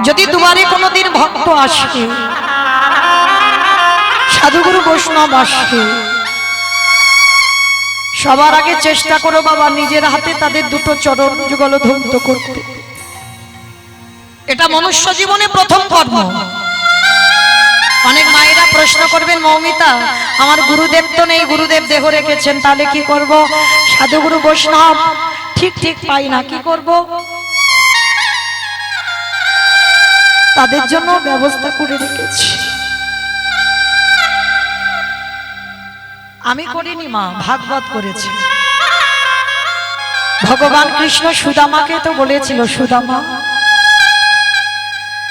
যদি দুয়ারে কোনোদিন ভক্ত আসে, সাধুগুরু বৈষ্ণব আসে, সবার আগে চেষ্টা করো বাবা নিজের হাতে তাদের দুটো চরণ যুগল ধৌত করতে। এটা মনুষ্য জীবনে প্রথম কর্ম। অনেক মায়েরা প্রশ্ন করবেন, মৌমিতা আমার গুরুদেব তো নেই, গুরুদেব দেহ রেখেছেন, তাহলে কি করব? সাধুগুরু বৈষ্ণব ঠিক ঠিক পাই না, কি করব? তাদের জন্য ব্যবস্থা করে রেখেছি। আমি করিনি মা, ভাগবত করেছে। ভগবান কৃষ্ণ সুদামাকে তো বলেছিল, সুদামা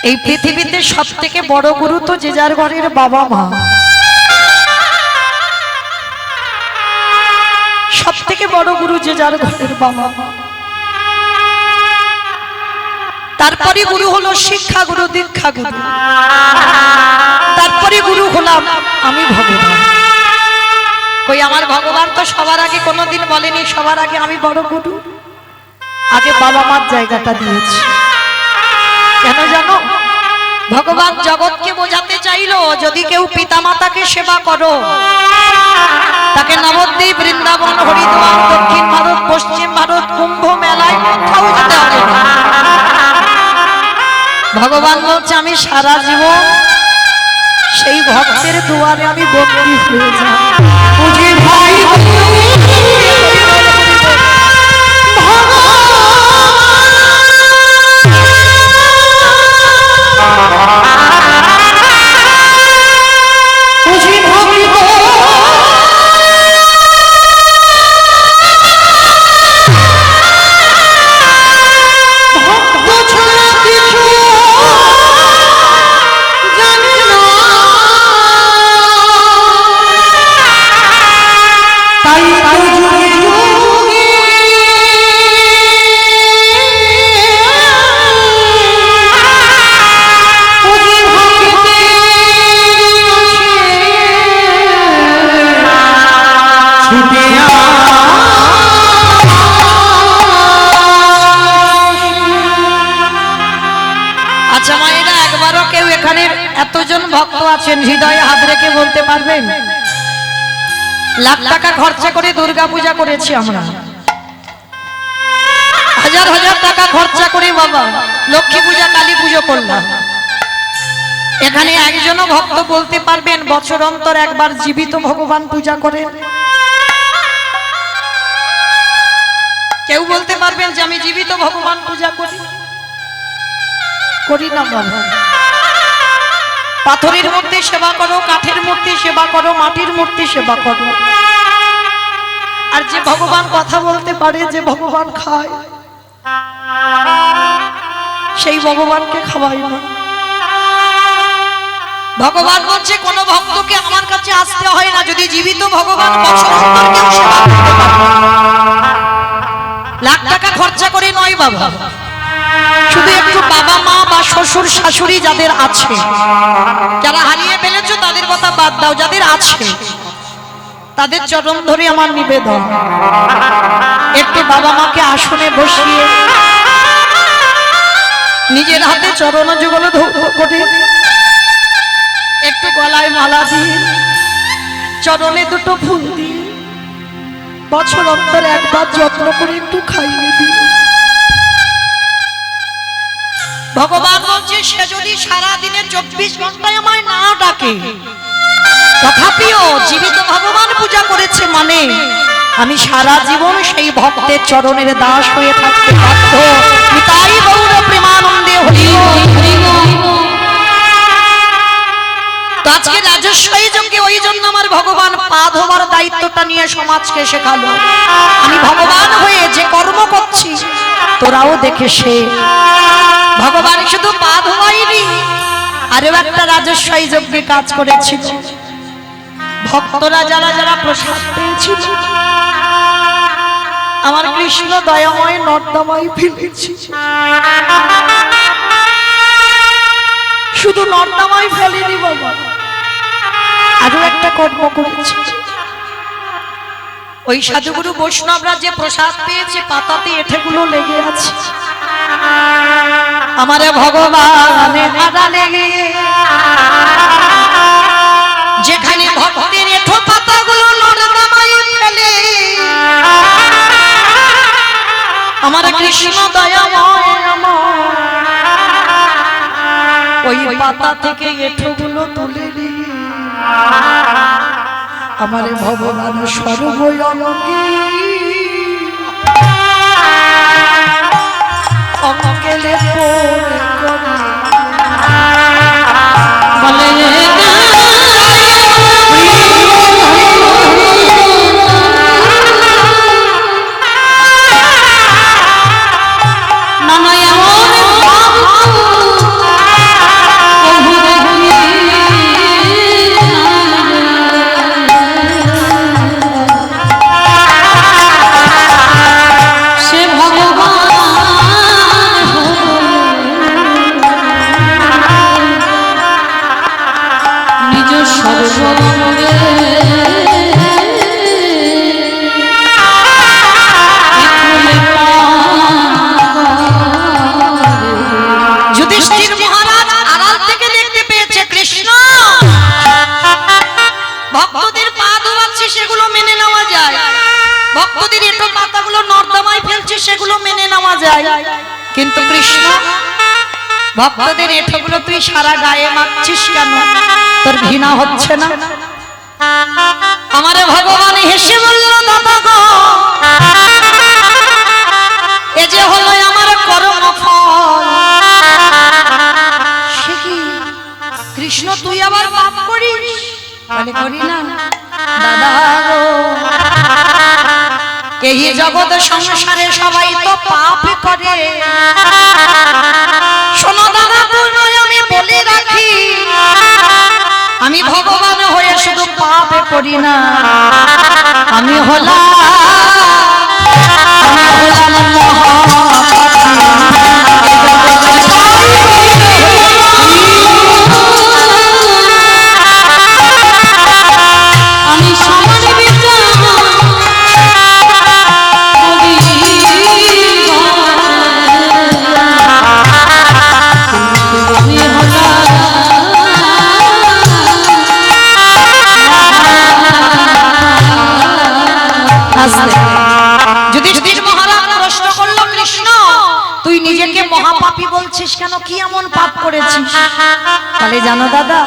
এই পৃথিবীতে সব থেকে বড় গুরু তো যে যার ঘরের বাবা মা। সব থেকে বড় গুরু যে যার ঘরের বাবা মা। তারপরে গুরু হলো শিক্ষা গুরু, দীক্ষা গুরু। তারপরে গুরু হলাম আমি ভগবান। কই আমার ভগবান তো সবার আগে কোনোদিন বলেনি সবার আগে আমি বড় গুরু। আগে বাবা মার জায়গাটা দিয়েছি। কেন জানো? ভগবান জগৎকে বোঝাতে চাইলো, যদি কেউ পিতামাতাকে সেবা করো, তাকে নবদ্বীপ, বৃন্দাবন, হরিদ্বার, দক্ষিণ ভারত, পশ্চিম ভারত, কুম্ভ মেলায় কোথাও যেতে হবে না। ভগবান বলছে আমি সারা জীবন সেই ভক্তের দুয়ারে আমি বন্দী হয়ে যাই। বুঝি ভাই এতজন ভক্ত আছেন, হৃদয়ে হাত রেখে বলতে পারবেন লাখ টাকা খরচা করে দুর্গা পূজা করেছি আমরা, হাজার হাজার টাকা খরচা করে বাবা লক্ষ্মী পূজা, কালী পুজো করলাম। এখানে একজনও ভক্ত বলতে পারবেন বছর অন্তর একবার জীবিত ভগবান পূজা করেন? কেউ বলতে পারবেন যে আমি জীবিত ভগবান পূজা করি? করি না বাবা। পাথরের মূর্তি সেবা করো, কাঠের মূর্তি সেবা করো, মাটির মূর্তি সেবা করো। আর যে ভগবান কথা বলতে পারে, যে ভগবান খায়, সেই ভগবানকে খাওয়াই না। ভগবান বলছে কোন ভক্তকে আমার কাছে আসতে হয় না, যদি জীবিত ভগবান বছর অন্তর কেউ সেবা করতে পারে। লাখ টাকা খরচা করে নয় বাবা, শুধু একটু বাবা মা বা শ্বশুর শাশুড়ি যাদের আছে, যারা হারিয়ে ফেলেছো তাদের কথা বাদ দাও, যাদের আছে তাদের চরণ ধরে আমার নিবেদন, একটু বাবা মাকে আসনে বসিয়ে নিজের হাতে চরণ যুগল ধৌত করে, একটু গলায় মালা দিয়ে, চরণে দুটো ফুল দিয়ে, বছর অন্তর একবার যত্ন করে একটু খাইয়ে দিই। ভগবান বলছে সে যদি সারা দিনে 24 ঘন্টায় আমায় না ডাকে, তথাপিও জীবিত ভগবান পূজা করেছে মানে আমি সারা জীবন সেই ভক্তের চরণের দাস হয়ে থাকতে বাধ্য। তাই গৌর প্রেমানন্দে হরি হরি। তো আজকে রাজস্বই যজ্ঞে ওই জন্য আমার ভগবান পা ধোয়ার দায়িত্বটা নিয়ে সমাজকে শেখালো। আমি ভগবান হয়ে যে কর্ম করছি তোরাও দেখে সে। ভগবান শুধু পা ধোয়াইনি, আরো একটা রাজস্বই যজ্ঞে কাজ করেছিল। ভক্তরা যারা যারা প্রসাদ পেয়েছিল, আমার কৃষ্ণ দয়াময় নর্দমায় ফেলেছি। শুধু নর্দমায় ফেলেনি বাবা, আরো একটা কর্ম করেছি। ওই সাধুগুরু বৈষ্ণবরা যে প্রসাদ পেয়েছে পাতাতে এঠেগুলো লেগে আছে। আমারে ভগবান আমার কৃষ্ণ দয়াময় ওই পাতা থেকে এঁঠোগুলো তুলে নিয়ে আমার ভগবান সর্বঙ্গী অঙ্কেলে বলে কিন্তু কৃষ্ণ ভক্তদের এঠোগুলো তুই সারা গায়ে মাখছিস কেন? তোর ঘৃণা হচ্ছে না? আমারে ভগবান হেসে বলল দাদা গো এ যে হলো আমার কর্মফল। সে কি কৃষ্ণ তুই আবার পাপ করিস? বলে করি না দাদা গো, এই জগৎ সংসারে সবাই তো পাপ করে। শোনো দাদা আমি বলে রাখি আমি ভগবান হয়ে শুধু পাপ করি না, আমি হলাম কেন? কি এমন পাপ করেছিস? তাহলে জানো দাদা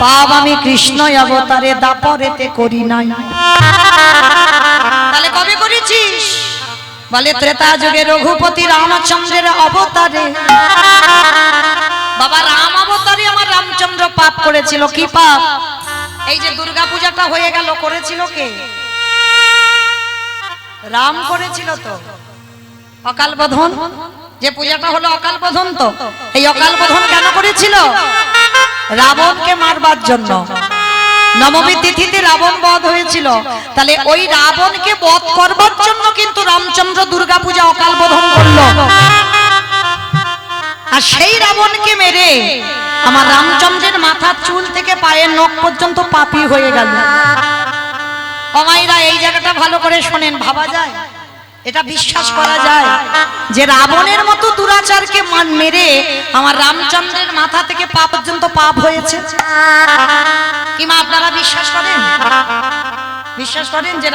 পাপ আমি কৃষ্ণ অবতারে দাপরেতে করি নাই। তাহলে কবে করেছিস? বলে ত্রেতা যুগে রঘুপতি রামচন্দ্রের অবতারে। বাবা রাম অবতারে আমার রামচন্দ্র পাপ করেছিল। কি পাপ? এই যে দুর্গা পূজাটা হয়ে গেল করেছিল কে? রাম করেছিল তো। অকাল বোধন যে পূজাটা হলো অকাল বোধন, তো এই অকাল বোধন কেন করেছিল? রাবণকে মারবার জন্য। নবমী তিথিতে রাবণ বধ হয়েছিল, তাহলে ওই রাবণকে বধ করবার জন্য কিন্তু রামচন্দ্র দুর্গা পূজা অকাল বোধন করলো। আর সেই রাবণকে মেরে আমার রামচন্দ্রের মাথার চুল থেকে পায়ের নখ পর্যন্ত পাপী হয়ে গেল। অমাইরা এই জায়গাটা ভালো করে শোনেন, ভাবা যায়, এটা বিশ্বাস করা যায় যে রাবণের মতো দুরাচারকে মেরে আমার রামচন্দ্রের মাথা থেকে পা পর্যন্ত পাপ হয়েছে? কিংবা আপনারা বিশ্বাস করেন? বিশ্বাস করেন যে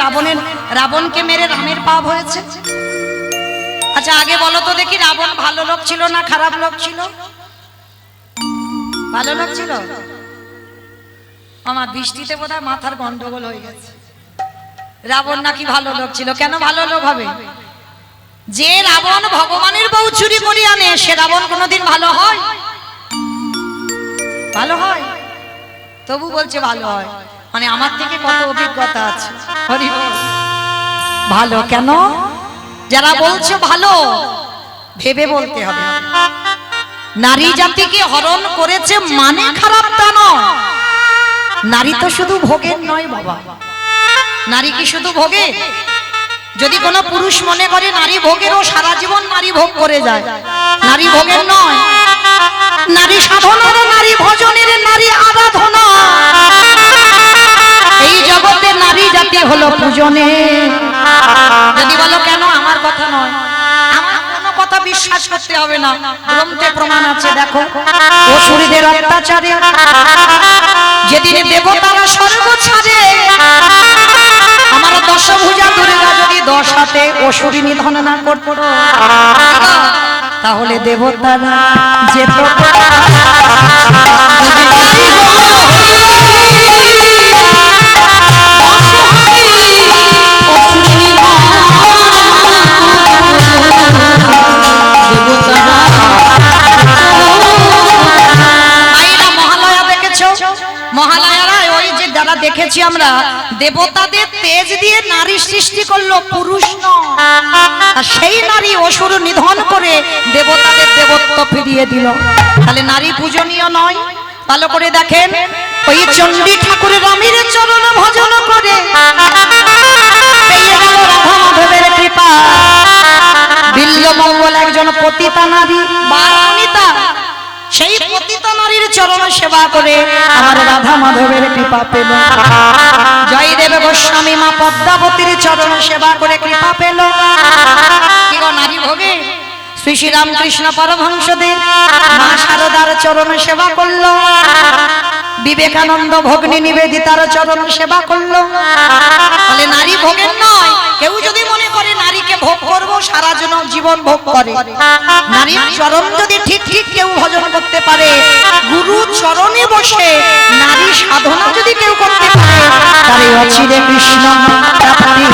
রাবণকে মেরে রামের পাপ হয়েছে? আচ্ছা আগে বলো তো দেখি, রাবণ ভালো লোক ছিল না খারাপ লোক ছিল? ভালো লোক ছিল। আমার বৃষ্টিতে বোধহয় মাথার গন্ডগোল হয়ে গেছে। রাবণ নাকি ভালো লোক ছিল? কেন ভালো লোক হবে? যে রাবণ ভগবানের বউ চুরি করে আনে সে রাবণ কোনোদিন ভালো হয়? ভালো হয়? তবু বলছে ভালো হয়, মানে আমার থেকে কত অভিজ্ঞতা আছে। ভালো কেন? যারা বলছে ভালো ভেবে বলতে হবে। নারী জাতিকে হরণ করেছে মানে খারাপ তা নয়। নারী তো শুধু ভোগের নয় বাবা। নারী কি শুধু ভোগে? যদি কোনো পুরুষ মনে করে নারী ভোগেরও, সারা জীবন নারী ভোগ করে যায়। নারী ভোগের নয়, নারী সাধনার, নারী ভজনের, নারী আরাধনা। এই জগতে নারী জাতি হলো পূজনে। যদি বলো কেন, আমার কথা নয়, আমার কোনো কথা বিশ্বাস করতে হবে না, গ্রন্থে প্রমাণ আছে। দেখো অসুরীদের অত্যাচারে যেদিন দেবতারা স্বর্গ ছাড়ে, আমার দশভুজা দুর্গা যদি দশাতে অসুরী নিধন না করত তাহলে দেবতারা যেত মহালয়ারা ওই যে যারা দেখেছি আমরা দেবতাদের তেজ দিয়ে নারী সৃষ্টি করলো, পুরুষ নয়। আর সেই নারী অসুর নিধন করে দেবতাদের দেবত্ব ফিরিয়ে দিল। তাহলে নারী পূজনীয় নয়? ভালো করে দেখেন, ওই চণ্ডী ঠাকুরের রামের চরণ ভজন করে পেয়ে গেল রাধা মাধবের কৃপা। বিল্লমঙ্গল একজন পতিতা নারী বারানিতা, সেই পতিতা নারীর চরণ সেবা করে আমার রাধা মাধবের কৃপা পেল। জয়দেব গোস্বামী মা পদ্মাবতীর চরণ সেবা করে কৃপা পেল। কি গো নারী ভোগে শ্রী শ্রী রামকৃষ্ণ পরমহংসদেব মা শারদার চরণ সেবা করলো, বিবেকানন্দ ভগ্নী নিবেদিতার চরণ সেবা করলো। তাহলে নারী ভোগের নয়। কেউ যদি মনে করে নারীকে ভোগ করব সারা জীবন ভোগ করে, নারীর চরণ যদি ঠিক ঠিক কেউ ভজন করতে পারে, গুরু চরণে বসে নারী সাধনা যদি কেউ করতে পারে, তারে অচিরে কৃষ্ণ প্রাপ্তি।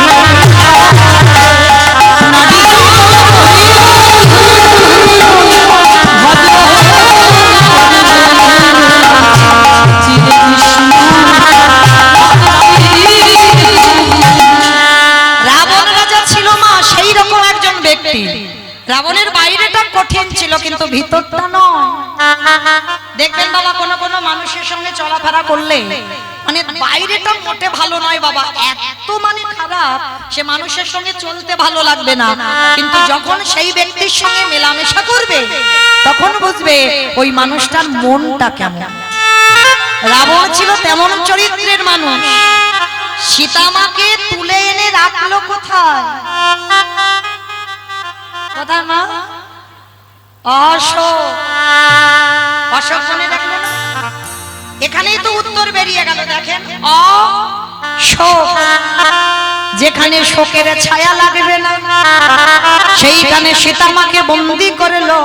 রাবণের বাইরেটা কঠিন ছিল কিন্তু ভিতরটা নয়। দেখবেন বাবা কোন কোন মানুষের সঙ্গে চলাফেরা করলে মানে বাইরেটা মোটে ভালো নয় বাবা, এত মানে খারাপ, সে মানুষের সঙ্গে চলতে ভালো লাগবে না, কিন্তু যখন সেই ব্যক্তির সঙ্গে মেলামেশা করবে তখন বুঝবে ওই মানুষটার মনটা কেমন। রাবণ ছিল তেমন চরিত্রের মানুষ। সীতামাকে তুলে এনে রাখলো কোথায়? কোথায় মা? অশোক। অশোক মনে রাখলো না? এখানেই তো উত্তর বেরিয়ে গেল। দেখেন, অশোক, যেখানে শোকের ছায়া লাগবে না সেইখানে সীতামাকে বন্দী করলো।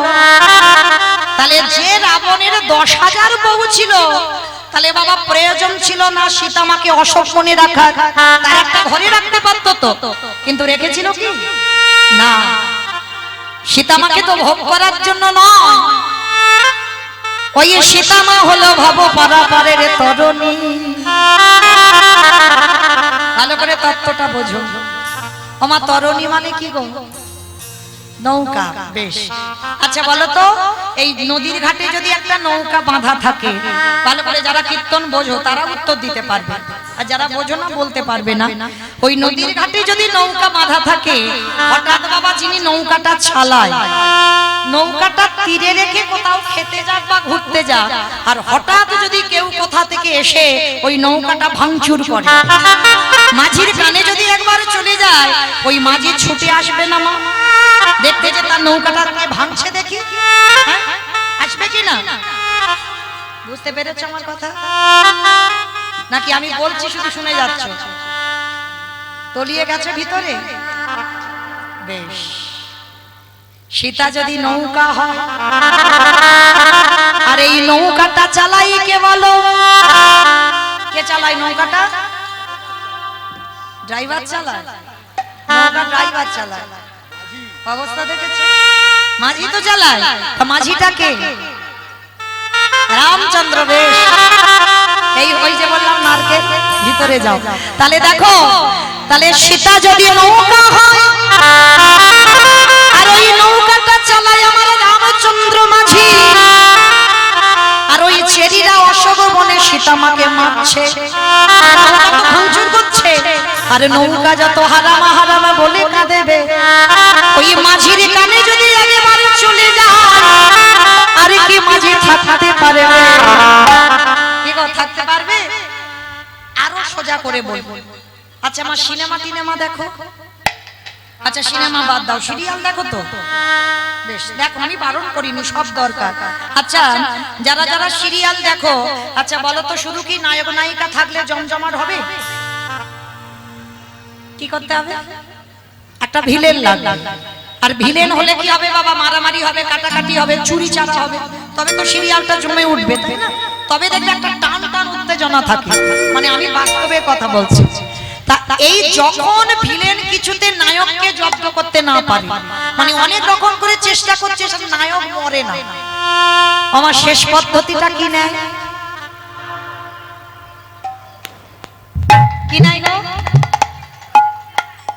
তাহলে যে রাবণের 10,000 বউ ছিল, তাহলে বাবা প্রয়োজন ছিল না সীতামাকে অশোক মনে রাখার, তার একটা ঘরে রাখতে পারতো তো, কিন্তু রেখেছিল কি না? সীতামাকে তো ভোগ করার জন্য নয়। ওই সীতামা হলো ভব পারাপারের তরণী। ভালো করে তত্ত্বটা বোঝো। আমার তরণী মানে কি গো? নৌকা। বেশ, আচ্ছা বলো তো, এই নদীর ঘাটে যদি একটা নৌকা বাঁধা থাকে, ভালো করে যারা কীর্তন বোঝো তারা উত্তর দিতে পারবে, আর যারা বোঝো না বলতে পারবে না। ওই নদীর ঘাটে যদি নৌকা বাঁধা থাকে, হঠাৎ বাবা যিনি নৌকাটা চালায়, নৌকাটা তীরে রেখে কোথাও খেতে যাক বা ঘুরতে যাক, আর হঠাৎ যদি কেউ কোথা থেকে এসে ওই নৌকাটা ভাঙচুর করে, মাঝির কানে যদি একবার চলে যায়, ওই মাঝি ছুটে আসবে না মা দেখতে যে তার নৌকাটা ভাঙছে? দেখি আসবে কি না? বুঝতে পেরেছ আমার কথা নাকি আমি বলছি শুধু শুনে যাচ্ছ? তলিয়ে গেছে ভিতরে? বেশ, সীতা যদি নৌকা হয়, আর এই নৌকাটা চালাই কে বলো? কে চালায় নৌকাটা? ড্রাইভার চালায়? নৌকা ড্রাইভার চালায়। অবস্থা দেখেছে? মাঝি তো চালায়। মাঝিটা কে? রামচন্দ্র। বেশ, এই ওই যে বললাম নারকেল, ভিতরে যাও। তাহলে দেখো, তাহলে সীতা যদি নৌকা হয় আর ওই নৌকাটা চালায় আমার রামচন্দ্র মাঝি, আর ওই চেরিরা অশোক বনে সীতামাকে মারছে, ভাঙচুর করছে, আর নৌকা যত হারামা হারামা বলে কাঁদেবে, ওই মাঝির কানে যদি একেবারে চলে যায়, আর কি মাঝি থাকতে পারবে? কি গো, থাকতে পারবে? আরো সোজা করে বলবো। আচ্ছা মা, সিনেমা টিনেমা দেখো? আচ্ছা সিনেমা বাদ দাও, সিরিয়াল দেখো তো? বেশ, দেখো, আমি বারণ করিনি, সব দরকার। আচ্ছা যারা যারা সিরিয়াল দেখো, আচ্ছা বলো তো, শুধু কি নায়ক নায়িকা থাকলে জমজমাট হবে? কি করতে হবে? একটা ভিলেন লাগবে। আর ভিলেন হলে কি হবে বাবা? মারামারি হবে, কাটাকাটি হবে, চুরি চারা হবে, তবে তো সিরিয়ালটা জমে উঠবে, তাই না? তবে দেখবে একটা টান টান উত্তেজনা থাকে। মানে আমি বাস্তবে কথা বলছি। তা এই যখন ভিলেন কিছুতে নায়ককে জব্দ করতে না পারে, মানে অনেক রকম করে চেষ্টা করছে, সেটা নায়ক মরে না, আমার শেষ পদ্ধতিটা কি নেয়? কি নাই গো?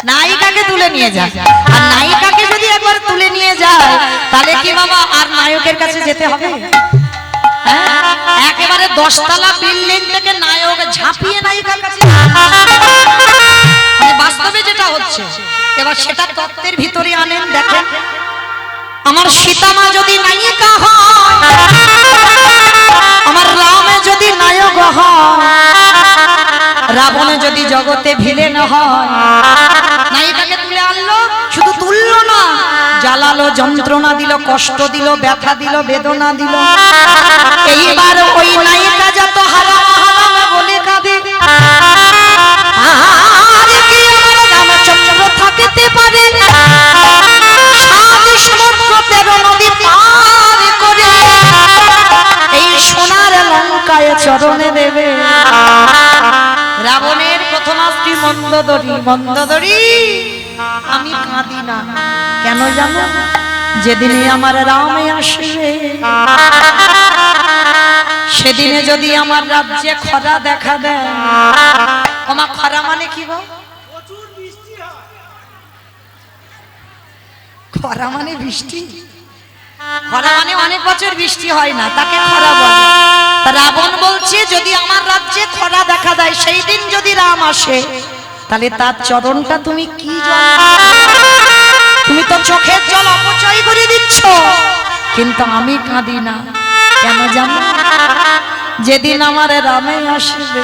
নায়িকাকে তুলে নিয়ে যায়। আর নায়িকাকে যদি একবার তুলে নিয়ে যায়, তাহলে কি বাবা আর নায়কের কাছে যেতে হবে? একেবারে 10 তলা বিল্ডিং থেকে নায়ক ঝাঁপিয়ে নায়িকার কাছে, বাস্তবে যেটা হচ্ছে। এবার সেটা তত্ত্বের ভিতরে আনেন, দেখেন আমার সীতা মা যদি নায়িকা হয়, আমার রামে যদি নায়ক হয়, রাবণে যদি জগতে ভিলেন হয়, নায়িকাকে তুলে আনলো, শুধু তুললো না, জ্বালালো, যন্ত্রণা দিল, কষ্ট দিল, ব্যথা দিল, বেদনা দিল। এইবার ওই নায়িকা যত হারাম হারাম বলে কাঁদে, আর কি আমার রামচন্দ্র থাকতে পারে সাত সমুদ্র 13 নদী পার করে এই সোনার লঙ্কায় চরণে দেবে। রাবণের প্রথম স্ত্রী মন্দোদরী, মন্দোদরী আমি কাঁদি না, কেন জানো? যেদিনে আমার রামে আসবে, সেদিনে যদি আমার রাজ্যে খরা দেখা দেয়। আমার খরা মানে কি গো? খরা মানে বৃষ্টি। খরা মানে অনেক বছর বৃষ্টি হয় না, তাকে খরা বলে। রাবণ বলছে যদি আমার রাজ্যে খরা দেখা দেয়, সেই দিন যদি রাম আসে, তাহলে তার চরণটা তুমি কি জল, তুমি তো চোখের জল অপচয় করে দিচ্ছ। কিন্তু আমি কাঁদি না, কেন জানো? যেদিন আমার রামে আসবে,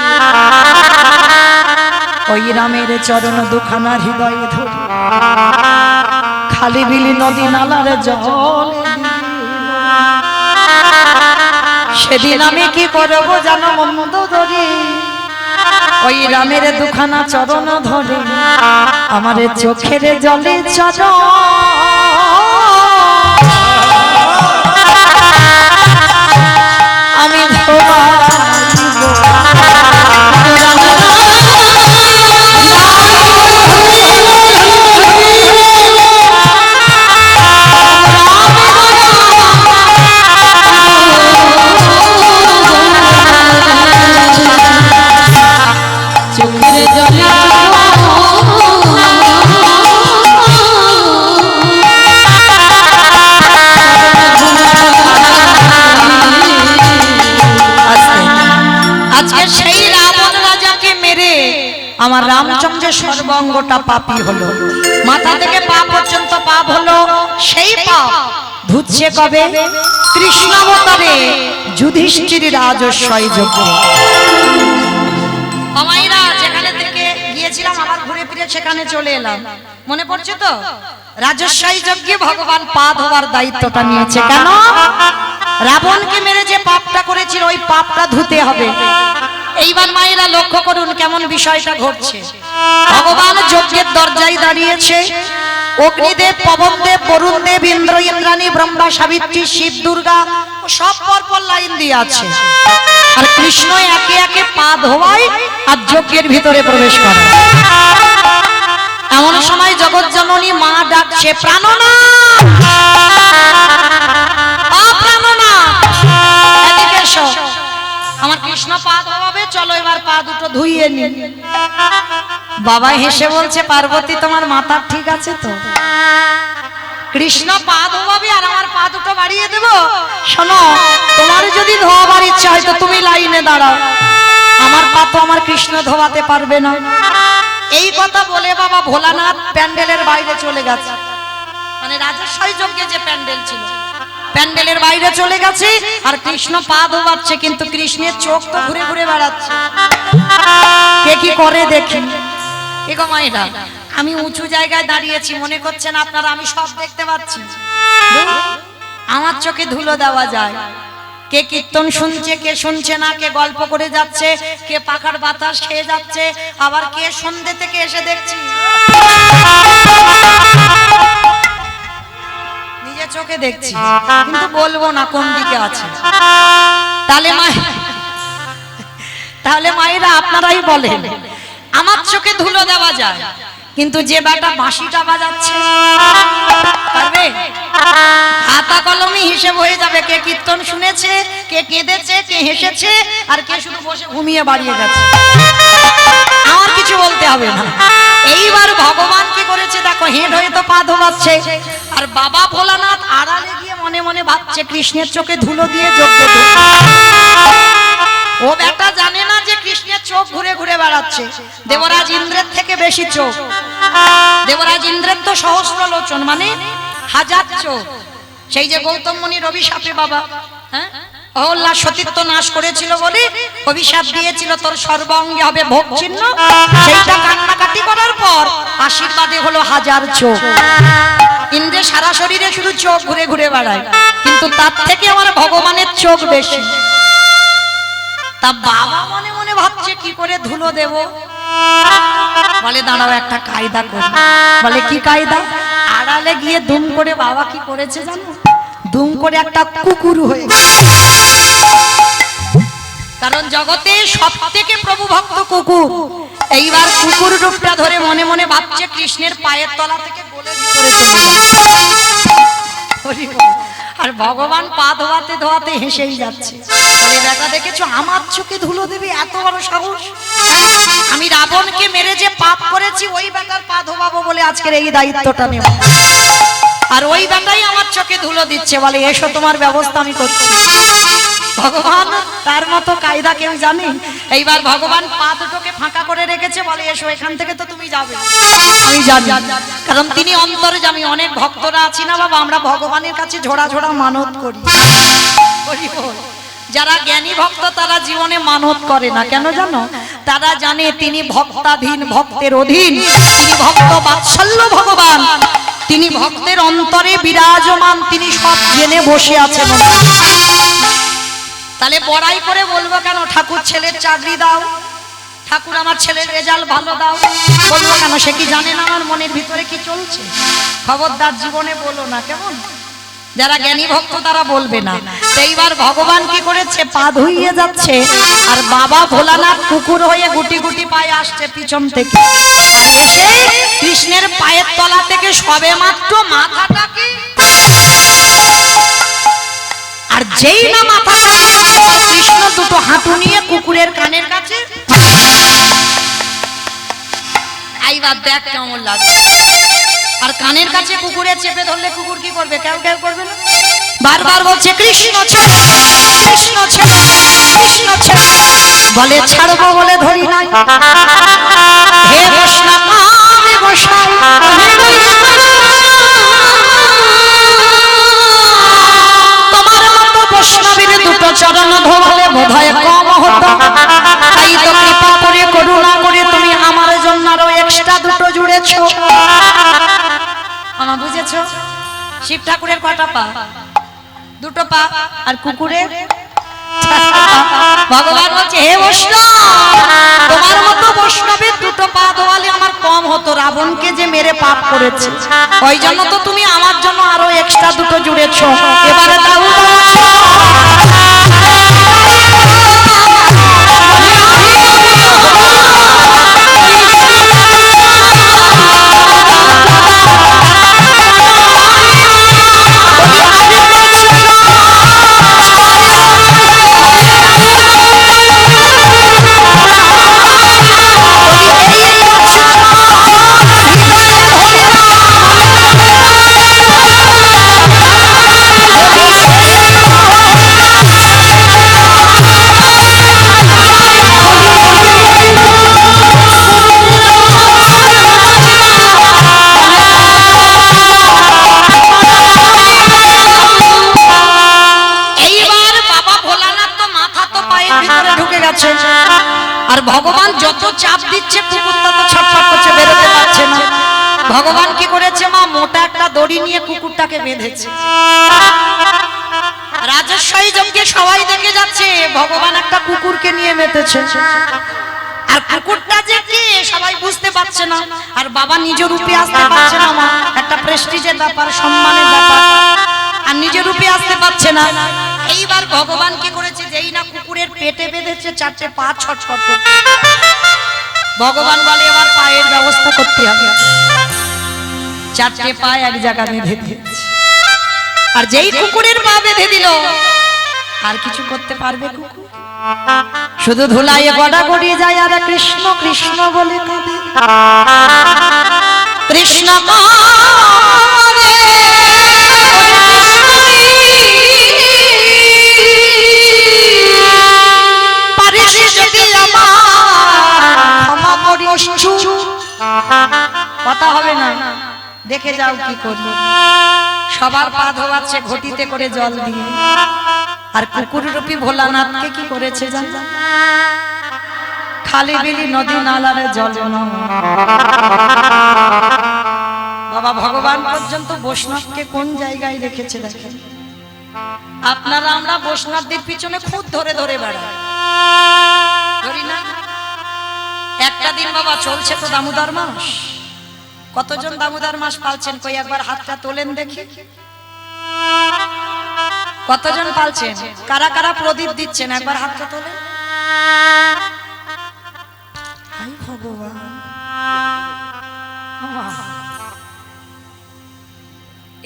ওই রামের চরণ দুখানা হৃদয়ে ধরে খালি বিলি নদী নালার জল, সেদিন আমি কি করব জানো মন্দোদরী? ওই রামের দুখানা চরণ ধরে আমার চোখের জলে চরণ আমি আমার রামচন্দ্রের সর্বাঙ্গটা পাপী হলো, মাথা থেকে পা পর্যন্ত পাপ হলো। সেই পাপ ধুচ্ছে কবে? কৃষ্ণাবতারে যুধিষ্ঠির রাজস্বই যজ্ঞে। আমাইরা যেখানে থেকে গিয়েছিলাম, আবার ঘুরে ফিরে সেখানে চলে এলাম, মনে পড়ছে তো? রাজস্বই যজ্ঞে ভগবান পা ধোয়ার দায়িত্বটা নিয়েছে। কেন? রাবণকে মেরে যে পাপটা করেছিল, ওই পাপটা ধুতে হবে। এইবার মায়েরা লক্ষ্য করুন কেমন বিষয়টা ঘটছে। ভগবান যজ্ঞের দরজায় দাঁড়িয়েছে, অগ্নিদেব, পবনদেব, বরুণদেব, ইন্দ্র, ইন্দ্রাণী, ব্রহ্মা, সাবিত্রী, শিব, দুর্গা সব পরপর লাইন দিয়ে আছে। আর কৃষ্ণ একে একে পা ধোয়ায় আর যজ্ঞের ভিতরে প্রবেশ করে। এমন সময় জগৎ জননী মা ডাকছে, প্রাণনাথ, প্রাণনাথ, এদিকে এসো। আমার কৃষ্ণ পা ধোয়াবে, চলো এবার পা দুটো ধুইয়ে নি। বাবা হেসে বলছে, পার্বতী তোমার মাথা ঠিক আছে তো? কৃষ্ণ পা ধোয়াবে আর আমার পা দুটো বাড়িয়ে দেব? শোনো, তোমার যদি ধোয়াবার ইচ্ছা হয় তো তুমি লাইনে দাঁড়াও, আমার পা তো আমার কৃষ্ণ ধোয়াতে পারবে না। এই কথা বলে বাবা ভোলানাথ প্যান্ডেলের বাইরে চলে গেছে। মানে রাজস্বই যজ্ঞে যে প্যান্ডেল ছিল, প্যান্ডেলের বাইরে চলে গেছে, আর কৃষ্ণ পা ধোয়াচ্ছে, কিন্তু কৃষ্ণের চোখ তো ঘুরে ঘুরে বেড়াচ্ছে। কে কি করে দেখি। এগো মায়েরা, আমি উঁচু জায়গায় দাঁড়িয়েছি, মনে করছেন আপনারা আমি সব দেখতে পাচ্ছি? আমার চোখে ধুলো দেওয়া যায়, কে কীর্তন শুনছে, কে শুনছে না, কে গল্প করে যাচ্ছে, কে পাখার বাতাস খেয়ে যাচ্ছে, আবার কে সন্ধ্যে থেকে এসে দেখছি নিজে চোখে দেখছি, কিন্তু বলবো না কোন দিকে আছে। তাহলে মায়েরা আপনারাই বলেন, আমার চোখে ধুলো দেওয়া যায়, কিন্তু যে বেটা বাঁশিটা বাজাচ্ছে পারবে? খাতা কলমে হিসেব হয়ে যাবে, কে কীর্তন শুনেছে, কে কেঁদেছে, কে হেসেছে, আর কে শুধু বসে ঘুমিয়ে বাড়িয়ে গেছে। আমার কিছু বলতে হবে না। এইবার ভগবান কি করেছে দেখো, হেঁট হয়ে তো পা ধোয়াচ্ছে, আর বাবা ভোলানাথ আড়ালে গিয়ে মনে মনে ভাবছে কৃষ্ণের চোখে ধুলো দিয়ে যজ্ঞ। ও বেটা জানে না যে কৃষ্ণের চোখ ঘুরে ঘুরে বেড়াচ্ছে। দেবরাজ ইন্দ্রের থেকে বেশি চোখ। দেবরাজ ইন্দ্রের তো সহস্র লোচন, মানে হাজার চোখ। সেই যে গৌতম মুনির অভিশাপে বাবা অহল্যা সতীত্ব নাশ করেছিল বলে অভিশাপ দিয়েছিল, তোর সর্বাঙ্গে হবে ভোগ চিহ্ন। সেইটা কান্নাকাটি করার পর আশীর্বাদে হলো হাজার চোখ। ইন্দ্রের সারা শরীরে শুধু চোখ ঘুরে ঘুরে বেড়ায়, কিন্তু তার থেকে আমার ভগবানের চোখ বেশি। তা বাবা মনে মনে ভাবছে কি করে ধুলো দেব। বলে দাঁড়াও একটা কায়দা করি। বলে কি কায়দা? আড়ালে গিয়ে দুম করে বাবা কি করেছে জানো? দুম করে একটা কুকুর হয়ে, কারণ জগতে সব থেকে প্রভু ভক্ত কুকুর। এইবার কুকুর রূপটা ধরে মনে মনে ভাবছে কৃষ্ণের পায়ের তলা থেকে গলে ভিতরে চলে যাবে। আর ভগবান পা ধোয়াতে ধোয়াতে হেসেই যাচ্ছে। বলে বেটা দেখেছো, আমার চোখে ধুলো দেবে, এত বড় সাহস? আমি রাবণকে মেরে যে পাপ করেছি, ওই বেটার পা ধোয়াবো বলে আজকের এই দায়িত্বটা নেব। আর ওই বেটাই আমার চোখে ধুলো দিচ্ছে। বলে এসো, তোমার ব্যবস্থা আমি করছি। ভগবান তার মতো কায়দা কেউ জানে? এইবার ভগবান পা দুটোকে ফাঁকা করে রেখেছে। বলে এসো, এখান থেকে তো তুমি যাবে। আমি জানি, কারণ তিনি অন্তর্যামী। অনেক ভক্তরা আছি না বাবা, আমরা ভগবানের কাছে ঝোড়া ঝোড়া মানত করি। যারা জ্ঞানী ভক্ত তারা জীবনে মানত করে না। কেন জানো? তারা জানে তিনি ভক্তাধীন, ভক্তের অধীন। তিনি ভক্ত বাৎসল্য ভগবান, তিনি ভক্তের অন্তরে বিরাজমান, তিনি সব জেনে বসে আছেন। তাহলে বড়াই করে বলবো কেন ঠাকুর ছেলের চাকরি দাও, ঠাকুর আমার ছেলের রেজাল্ট ভালো দাও, বলবো কেন? সে কি জানে না আমার মনের ভিতরে কি চলছে? খবরদার জীবনে বলো না, কেমন? যারা জ্ঞানী ভক্ত তারা বলবে না। এইবার ভগবান কি করেছে, পা ধুইয়ে যাচ্ছে, আর বাবা ভোলানাথ কুকুর হয়ে গুটি গুটি পায়ে আসছে পিছন থেকে। আর এসে কৃষ্ণের পায়ের তলা থেকে সবে মাত্র মাথাটাকে, আর যেই না মাথাটা, কৃষ্ণ দুটো হাঁটু নিয়ে কুকুরের কানের কাছে। এইবার দেখ কেমন লাগে। আর কানের কাছে কুকুরে চেপে ধরলে কুকুর কি করবে? কেউ কেউ করবে না? বারবার বলছে কৃষ্ণ ছাড়ো, কৃষ্ণ ছাড়ো, কৃষ্ণ ছাড়ো। বলে ছাড়বো বলে ধরি নাই। হে বৈষ্ণব আমি বসাই, তোমার মতো বৈষ্ণবীর দুটো চরণ ধরলে বোধহয় কম হতো। তাই তো কৃপা করে করুণা করে তুমি আমার জন্য আরো এক্সট্রা দুটো জুড়েছো। আমার বুঝেছো? শিব ঠাকুরের কটা পা? দুটো পা। আর কুকুরের? ভগবান বলছে হে বৈষ্ণব, তোমার মতো বৈষ্ণবের দুটো পা ধোয়ালে আমার কম হতো। রাবণকে যে মেরে পাপ করেছে, ওই জন্য তো তুমি আমার জন্য আরো এক্সট্রা দুটো জুড়েছো। এবারে দাও। আর ভগবান যত চাপ দিচ্ছে কুকুর তত ছটফট করছে, বেরোতে পারছে না। ভগবান কি করেছে, মা মোটা একটা দড়ি নিয়ে কুকুরটাকে বেঁধেছে। রাজস্বই যজ্ঞে সবাই দেখে যাচ্ছে ভগবান একটা কুকুরকে নিয়ে মেতেছে, আর কুকুরটা যে কে সবাই বুঝতে পারছে না, আর বাবা নিজ রূপে আসতে পারছে না। মা একটা প্রেস্টিজের ব্যাপার, সম্মানের ব্যাপার, আর নিজ রূপে আসতে পারছে না। এইবার ভগবান কি করেছে, যেই না কুকুরের পেটে বেঁধেছে, চারটে পা ছটফট করছে। ভগবান বলে এবার পায়ের ব্যবস্থা করতে হবে, চারটে পা এক জায়গা বেঁধে দিয়েছে। আর যেই কুকুরের পা বেঁধে দিল, আর কিছু করতে পারবে কুকুর? শুধু ধুলায় গড়া গড়িয়ে যায়, আর কৃষ্ণ কৃষ্ণ বলে কাঁদে। কৃষ্ণ কথা হবে না, দেখে যাও কি করবে। সবার পা ধোয়াচ্ছে ঘটিতে করে জল দিয়ে, আর কুকুর রূপী ভোলানাথকে কি করেছে জানো? খালি বিলি নদী নালারে জল। বাবা ভগবান পর্যন্ত বৈষ্ণবকে কোন জায়গায় রেখেছে দেখেন। আপনারা আমরা বৈষ্ণবদের পিছনে খুব ধরে ধরে বেড়াই, ধরি না? একটা দিন বাবা চলছে তো দামোদর মাস, কতজন দামোদর মাস পালছেন? কই একবার হাতটা তোলেন দেখি। কতজন পালছেন? কারা কারা প্রদীপ দিচ্ছেন একবার হাতটা তোলেন। হাই ভগবান,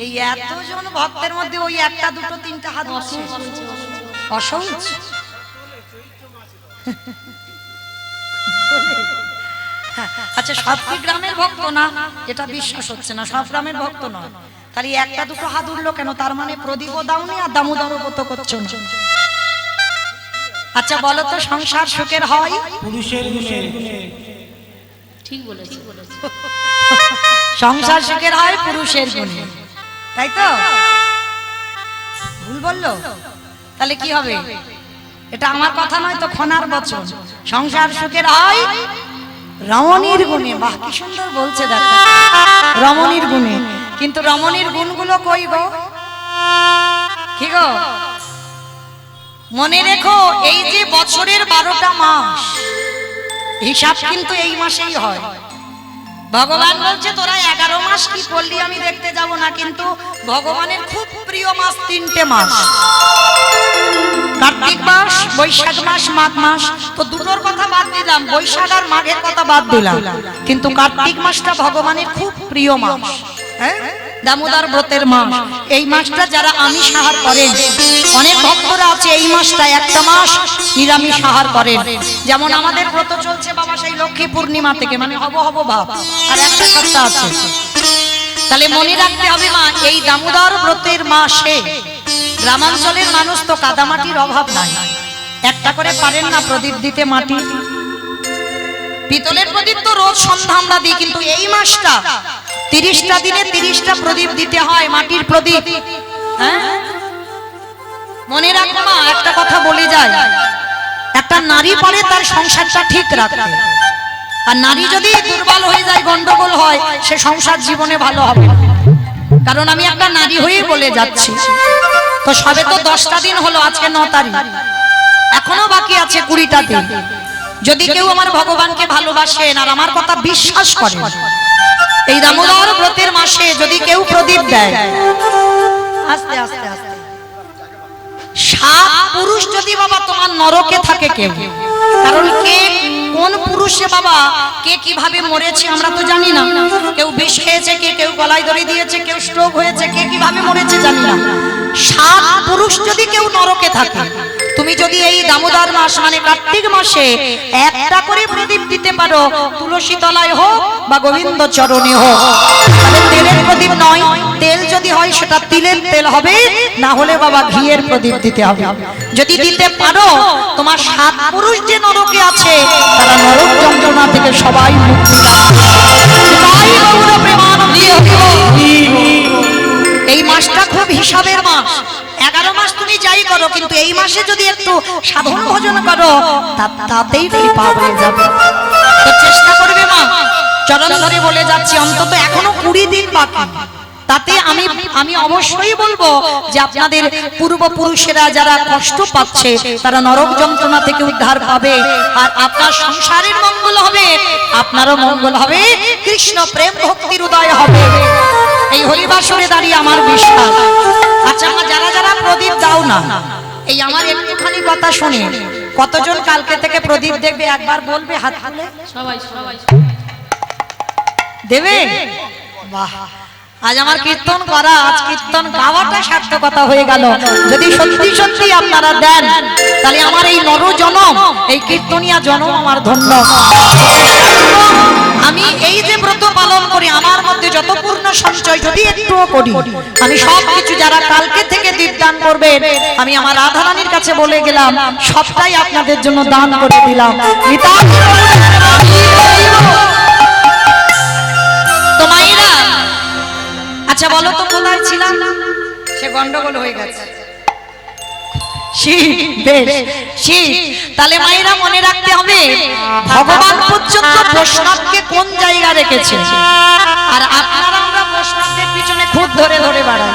এই এতজন ভক্তের মধ্যে ওই একটা দুটো তিনটা হাত অসহ্য। আচ্ছা সব কি গ্রামের ভক্ত না? এটা বিশ্বাস হচ্ছে না, সব গ্রামের ভক্ত নয়। তাহলে একটা দুটো হাত উঠলো কেন? তার মানে প্রদীপও দাওনি আর দামোদর ব্রত করছো না। আচ্ছা বলো তো, সংসার সুখের হয় পুরুষের গুণে। ঠিক বলেছ, সংসার সুখের হয় পুরুষের গুণে, তাই তো? ভুল বললো? তাহলে কি হবে? এটা আমার কথা নয় তো, খনার বচন। সংসার সুখের হয় রমণীর গুণে। বাহ কি সুন্দর বলছে দেখো, রমণীর গুণে। কিন্তু রমণীর গুণগুলো কই গো? কি গো? মনে রেখো, এই যে বছরের 12টা মাস, হিসাব কিন্তু এই মাসেই হয়। ভগবান বলছে তোরা 11 মাস কি করলি আমি দেখতে যাব না, কিন্তু ভগবানের খুব প্রিয় মাস 3টে মাস, কার্তিক মাস, বৈশাখ মাস, মাঘ মাস। তো দুটোর কথা বাদ দিলাম, বৈশাখ আর মাঘের কথা বাদ দিলাম, কিন্তু কার্তিক মাসটা ভগবানের খুব প্রিয় মাস, হ্যাঁ, দামোদর ব্রতের মাস। এই মাসটা যারা আমিষ আহার করেন, অনেক ভক্তরা আছে এই মাসটা একটা মাস নিরামিষ আহার করেন। যেমন আমাদের ব্রত চলছে বাবা সেই লক্ষ্মী পূর্ণিমা থেকে, মানে হব হব ভাব, আর একটা সপ্তাহ আছে। তাহলে মনে রাখতে হবে মা, এই দামোদর ব্রতের মাসে গ্রামাঞ্চলের মানুষ তো কাদামাটির অভাব নাই, একটা করে পারেন না প্রদীপ দিতে মাটি। পিতলের প্রদীপ তো রোজ সন্ধ্যা আমরা দিই, কিন্তু এই মাসটা 30টা দিনে 30টা প্রদীপ দিতে হয়, মাটির প্রদীপ। হ্যাঁ মনে রাখো মা, একটা কথা বলে যায়, একটা নারী পারে তার সংসারটা ঠিক রাখতে, আর নারী যদি দুর্বল হয়ে যায়, গন্ডগোল হয়, সে সংসার জীবনে ভালো হবে না। কারণ আমি একটা নারী হয়ে বলে যাচ্ছি। তো সবে তো 10টা দিন হলো, আজকে 9 তারিখ, এখনো বাকি আছে 20টা দিন। যদি কেউ আমার ভগবানকে ভালোবাসেন আর আমার কথা বিশ্বাস করেন, এই দামোদর ব্রতের মাসে যদি কেউ প্রদীপ দেয়, আস্তে আস্তে আস্তে, 7 পুরুষ যদি বাবা তোমার নরকে থাকে কেউ, কারণ কে কোন পুরুষে বাবা কে কিভাবে মরেছে আমরা তো জানি না। কেউ বিষ খেয়েছে, কেউ গলায় দড়ি দিয়েছে, কেউ স্ট্রোক হয়েছে, কে কিভাবে মরেছে জানি না। 7 পুরুষ যদি কেউ নরকে থাকে, তুমি যদি এই দামোদর মাস মানে কার্তিক মাসে একটা করে প্রদীপ দিতে পারো, তুলসী তলায় হোক বা গোবিন্দ চরণে হোক, তাহলে তেলের প্রদীপ নয়, তেল যদি হয় সেটা তিলের তেল হবে, না হলে বাবা ঘিয়ের প্রদীপ দিতে হবে। যদি দিতে পারো, তোমার 7 পুরুষ যে নরকে আছে তারা নরক যন্ত্রণা থেকে সবাই মুক্তি পাবে। এই মাসটা খুব হিসাবের মাস। 11 মাস তুমি যাই করো, কিন্তু এই মাসে যদি একটু সাধন ভজন করো, তাতেই কৃপা হয়ে যাবে। তো চেষ্টা করবে মা, চরণ ধরে বলে যাচ্ছি, অন্তত এখনো 20 দিন বাকি। তাতে আমি অবশ্যই বলবো যে আপনাদের পূর্বপুরুষেরা যারা কষ্ট পাচ্ছে তারা নরক যন্ত্রণা থেকে উদ্ধার পাবে, আর আপনার সংসারের মঙ্গল হবে, আপনারও মঙ্গল হবে, কৃষ্ণ প্রেম ভক্তির উদয় হবে। এই হরিবাসরে দাঁড়িয়ে আমার বিশ্বাস। আচ্ছা, আমার যারা যারা প্রদীপ দাও না, এই আমার একটুখানি কথা শুনে কতজন কালকে থেকে প্রদীপ দেখবে একবার বলবে হাত তুলে? সবাই সবাই দেবে? বাহ, আজ আমার কীর্তন করা, আজ কীর্তন গাওয়াটা সার্থকতা হয়ে গেল। যদি সত্যি সত্যি আপনারা দেন তাহলে আমার এই নর জনম, এই কীর্তনিয়া জনম আমার ধন্য। আমি এই যে ব্রত পালন করি, আমার মধ্যে যত পূর্ণ সঞ্চয় যদি একটুও করি, আমি সব কিছু যারা কালকে থেকে দীপদান করবে, আমি আমার রাধারানীর কাছে বলে গেলাম সবটাই আপনাদের জন্য দান করে দিলাম। তো মায়েরা, আচ্ছা বলো তো কোথায় ছিলাম? সে গন্ডগোল হয়ে গেছে। তাহলে মায়েরা মনে রাখতে হবে ভগবান পর্যন্ত বৈষ্ণবকে কোন জায়গা রেখেছে, আর আপনারা আমরা বৈষ্ণবদের পিছনে খুব ধরে ধরে বাড়াই।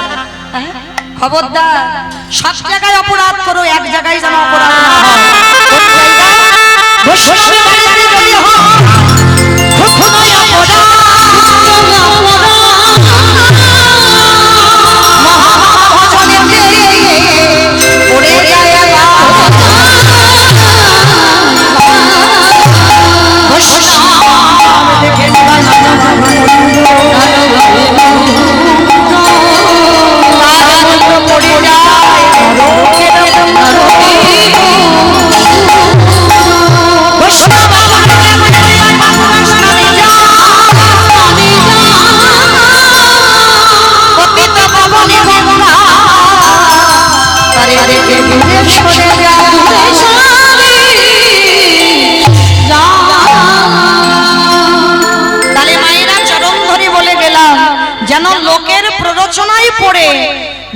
খবরদার, সব জায়গায় অপরাধ করো, এক জায়গায় যেন অপরাধ না হয়। কোন জায়গায়? বৈষ্ণবের বাড়িতে যদি হয় কখনোই অপরাধ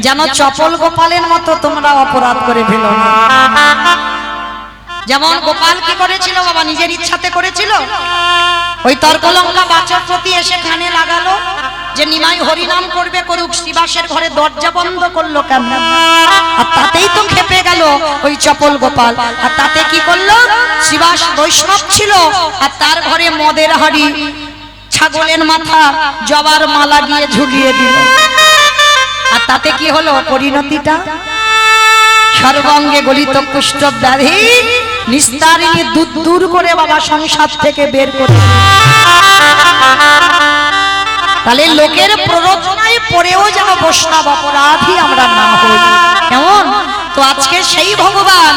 যেন চপল গোপালের মতো তোমরা অপরাধ করে ফেলো না। যেমন গোপাল কি করেছিল বাবা, নিজের ইচ্ছাতে করেছিল। ওই তর্কলঙ্কা বাচস্পতি এসে কানে লাগালো যে নিমাই হরিনাম করবে, করুক। শ্রীবাসের ঘরে দরজা বন্ধ করলো কেন? আর তাতেই তো খেপে গেল ওই চপল গোপাল। আর তাতে কি করলো? শ্রীবাস বৈষ্ণব ছিল, আর তার ঘরে মদের হাড়ি, ছাগলের মাথা, জবার মালা দিয়ে ঝুলিয়ে দিল। আর তাতে কি হলো পরিণতিটা? সর্বাঙ্গে গলিত কুষ্ঠ ব্যাধি নিস্তারিণী দূর দূর করে বাবা সংসার থেকে বের করে। তাহলে লোকের প্ররোচনায় পড়েও যেন বৈষ্ণব অপরাধী আমরা না হই। কেমন? তো আজকে সেই ভগবান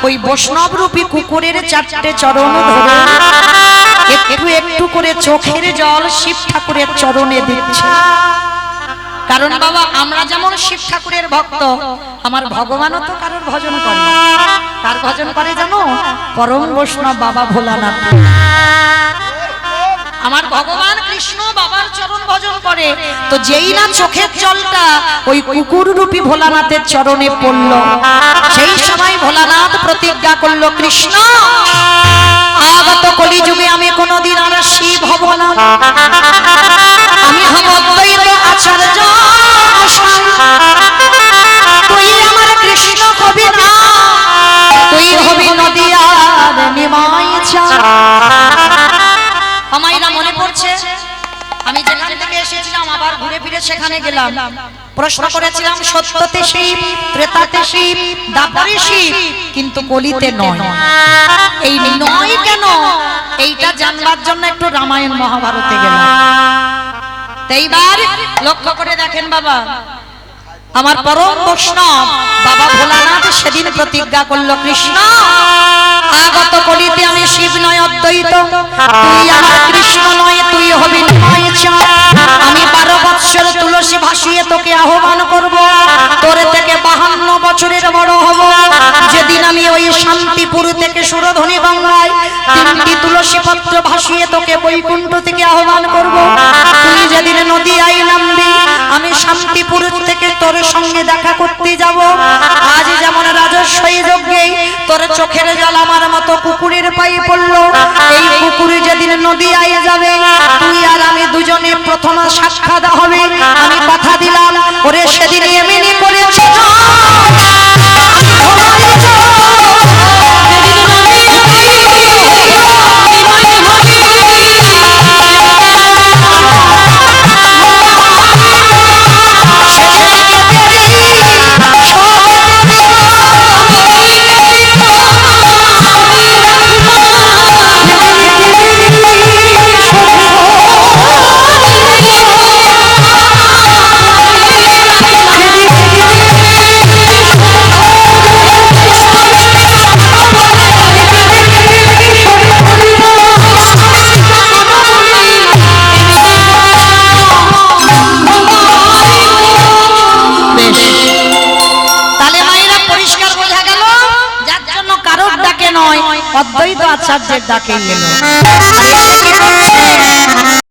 ওই বৈষ্ণব রূপী কুকুরের চারটে চরণ ধরে একটু একটু করে চোখের জল শিব ঠাকুরের চরণে দিচ্ছে। কারণ বাবা, আমরা যেমন শিব ঠাকুরের ভক্ত, আমার ভগবানও তো কারোর ভজন করে। কার ভজন করে জানো? পরম বৈষ্ণব বাবা ভোলানাথ। আমার ভগবান কৃষ্ণ বাবার চরণ ভজন করে। তো যেই না চোখের জলটা ওই কুকুর রূপী ভোলানাথের চরণে পড়ল, সেই সময় ভোলানাথ প্রতিজ্ঞা করল, কৃষ্ণ আগত কলিযুগে আমি কোনোদিন আর শিব হব না, আমি হব দ্বৈত আচার্য। তুই আমার কৃষ্ণ হবি না, তুই হবি নদিয়ার নিমাই চাঁদ। আমাইরা মনে পড়ছে আমি যেখান থেকে এসেছিলাম আবার ঘুরে ফিরে সেখানে গেলাম। প্রশ্ন করেছিলাম সত্যতে শিব, ত্রেতাতে শিব, দ্বাপরে শিব, কিন্তু কলিতে নয়। এই নয় কেন, এইটা জানবার জন্য একটু রামায়ণ মহাভারতে গেলাম। এইবার লক্ষ্য করে দেখেন বাবা, আমার পরম বৈষ্ণব বাবা ভোলানাথ সেদিন প্রতিজ্ঞা করলো, কৃষ্ণ আগত কলিতে আমি শিব নয় অদ্বৈত, তুই আমার কৃষ্ণ নয়, তুই হবি নিমাই চাঁদ। আমি 12 বৎসর তুলসী ভাসিয়ে তোকে আহ্বান করব, তোর থেকে 52 বছরের বড় হব। যেদিন আমি ওই শান্তিপুর থেকে সুরধনী গঙ্গায় 3টি তুলসী পত্র ভাসিয়ে তোকে বৈকুণ্ঠ থেকে আহ্বান করব, তুই যেদিন নদিয়ায় নামবি, আমি শান্তিপুর থেকে তোর সঙ্গে দেখা করতে যাব। আজ যেমন রাজস্বই যজ্ঞে তোর চোখের জল আমার মতো কুকুরের পায়ে পড়লো, এই কুকুর যেদিন নদিয়ায় যাবে, তুই আর আমি দুজনে প্রথম সাক্ষাৎ হবে। আমি কথা অদ্বৈত আচার্যের ডাকে এলো। আর এসে কি করছে?